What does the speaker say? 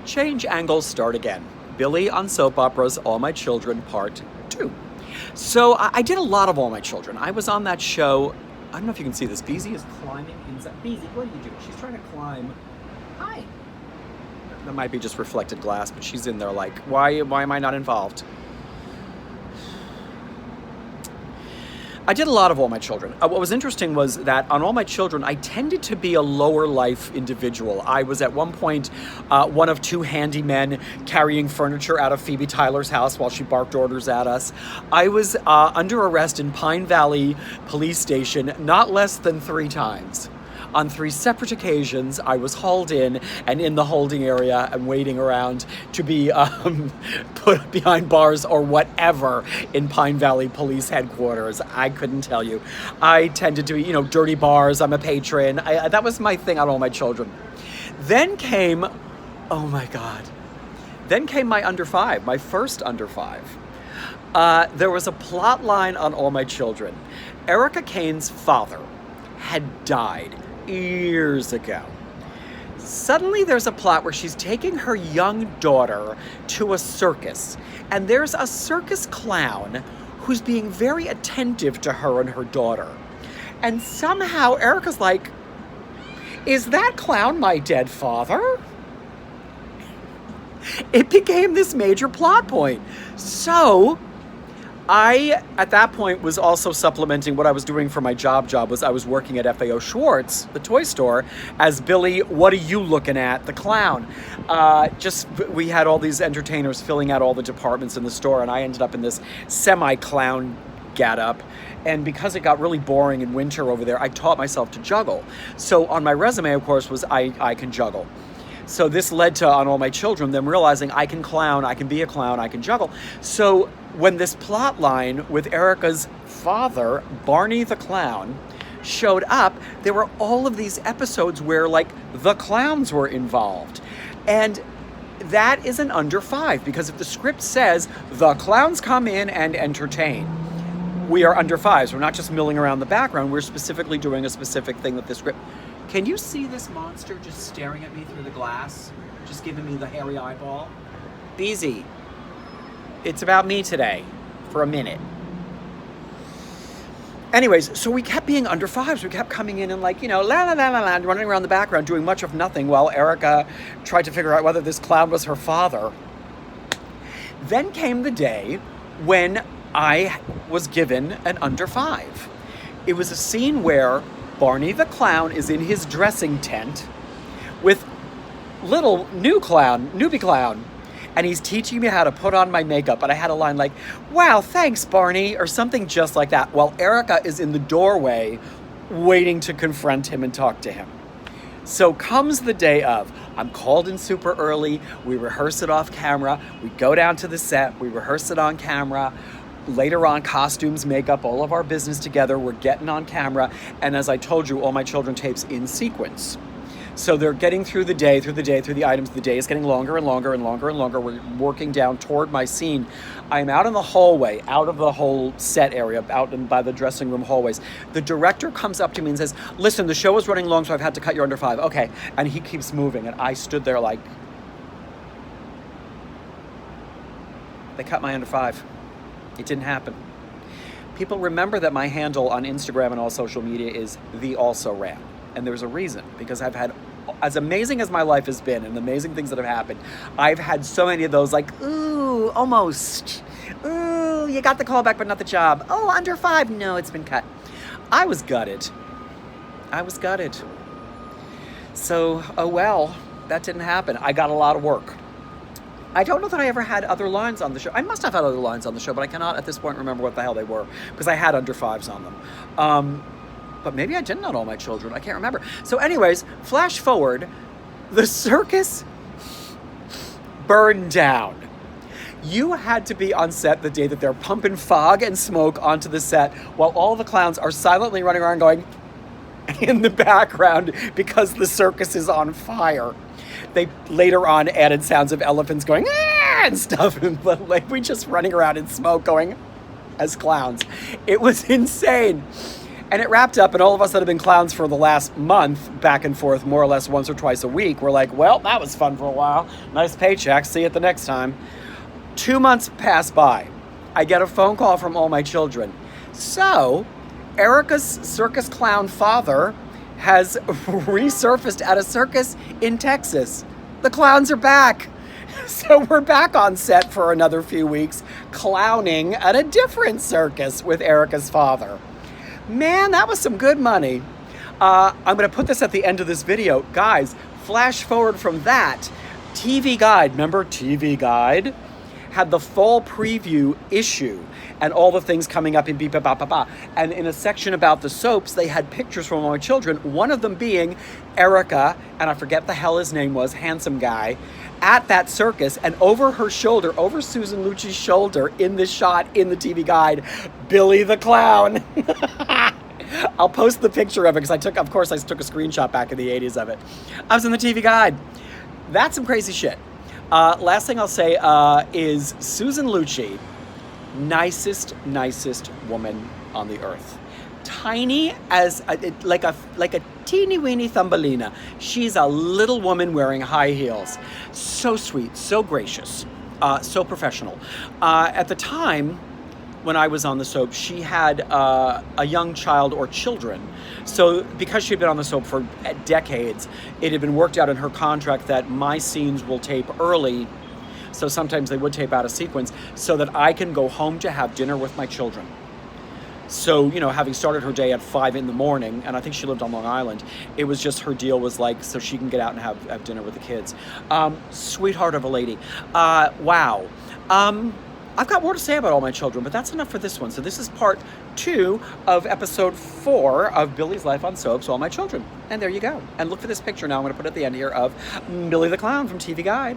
Change angles, start again. Billy on Soap Operas, All My Children, Part 2. So I did a lot of All My Children. I was on that show. I don't know if you can see this. Beezy is climbing inside. Beezy, what are you doing? She's trying to climb. Hi. That might be just reflected glass, but she's in there like, why am I not involved? I did a lot of All My Children. What was interesting was that on All My Children, I tended to be a lower life individual. I was at one point one of two handymen carrying furniture out of Phoebe Tyler's house while she barked orders at us. I was under arrest in Pine Valley Police Station not less than 3 times. On 3 separate occasions, I was hauled in and in the holding area and waiting around to be put behind bars or whatever in Pine Valley Police Headquarters. I couldn't tell you. I tended to be, dirty bars. I'm a patron. That was my thing on All My Children. Then came, oh my God. Then came my under 5, my first under 5. There was a plot line on All My Children. Erica Kane's father had died years ago. Suddenly there's a plot where she's taking her young daughter to a circus, and there's a circus clown who's being very attentive to her and her daughter. And somehow Erica's like, is that clown my dead father? It became this major plot point. So I, at that point, was also supplementing what I was doing for my job was I was working at FAO Schwartz, the toy store, as Billy, what are you looking at, the clown. We had all these entertainers filling out all the departments in the store, and I ended up in this semi-clown getup. And because it got really boring in winter over there, I taught myself to juggle. So on my resume, of course, was I can juggle. So this led to, on All My Children, them realizing I can clown, I can be a clown, I can juggle. So when this plot line with Erica's father, Barney the Clown, showed up, there were all of these episodes where, the clowns were involved. And that is an under 5, because if the script says, the clowns come in and entertain, we are under 5s. We're not just milling around the background, we're specifically doing a specific thing that the script... Can you see this monster just staring at me through the glass? Just giving me the hairy eyeball? Beezy. It's about me today. For a minute. Anyways, so we kept being under 5s. We kept coming in and la la la la la, running around the background doing much of nothing while Erica tried to figure out whether this clown was her father. Then came the day when I was given an under 5. It was a scene where Barney the Clown is in his dressing tent with little newbie clown, and he's teaching me how to put on my makeup. And I had a line like, wow, thanks, Barney, or something just like that, while Erica is in the doorway waiting to confront him and talk to him. So comes the day of. I'm called in super early. We rehearse it off camera. We go down to the set. We rehearse it on camera. Later on, costumes, makeup, all of our business together. We're getting on camera. And as I told you, All My Children tapes in sequence. So they're getting through the items. The day is getting longer and longer and longer and longer. We're working down toward my scene. I'm out in the hallway, out of the whole set area, out by the dressing room hallways. The director comes up to me and says, listen, the show is running long, so I've had to cut your under 5. Okay. And he keeps moving. And I stood there like, they cut my under 5. It didn't happen. People remember that my handle on Instagram and all social media is The Also Ran. And there's a reason, because I've had, as amazing as my life has been and the amazing things that have happened, I've had so many of those ooh, almost. Ooh, you got the call back, but not the job. Oh, under 5. No, it's been cut. I was gutted. So, oh well, that didn't happen. I got a lot of work. I don't know that I ever had other lines on the show. I must have had other lines on the show, but I cannot at this point remember what the hell they were, because I had under 5s on them. But maybe I didn't on All My Children. I can't remember. So anyways, flash forward. The circus burned down. You had to be on set the day that they're pumping fog and smoke onto the set while all the clowns are silently running around going in the background because the circus is on fire. They later on added sounds of elephants going ah! and stuff, but we just running around in smoke going as clowns. It was insane. And it wrapped up, and all of us that have been clowns for the last month, back and forth, more or less once or twice a week, we're like, well, that was fun for a while. Nice paycheck. See you at the next time. 2 months pass by. I get a phone call from all my children. So, Erica's circus clown father has resurfaced at a circus in Texas. The clowns are back. So we're back on set for another few weeks, clowning at a different circus with Erica's father. Man, that was some good money. I'm going to put this at the end of this video. Guys, flash forward from that. TV Guide, remember TV Guide? Had the fall preview issue and all the things coming up in beep, ba, ba, ba, ba. And in a section about the soaps, they had pictures from all my children, one of them being Erica, and I forget the hell his name was, handsome guy, at that circus, and over her shoulder, over Susan Lucci's shoulder, in this shot in the TV Guide, Billy the Clown. I'll post the picture of it because I took a screenshot back in the 80s of it. I was in the TV Guide. That's some crazy shit. Last thing I'll say is Susan Lucci, nicest woman on the earth. Tiny as like a teeny weeny Thumbelina. She's a little woman wearing high heels. So sweet, so gracious, so professional. At the time when I was on the soap, she had a young child or children. So because she had been on the soap for decades, it had been worked out in her contract that my scenes will tape early. So sometimes they would tape out a sequence so that I can go home to have dinner with my children. So, you know, having started her day at 5 in the morning, and I think she lived on Long Island, it was just her deal was like, so she can get out and have dinner with the kids. Sweetheart of a lady. Wow. I've got more to say about all my children, but that's enough for this one. So this is part 2 of episode 4 of Billy's Life on Soaps, All My Children. And there you go. And look for this picture now. I'm going to put it at the end here of Billy the Clown from TV Guide.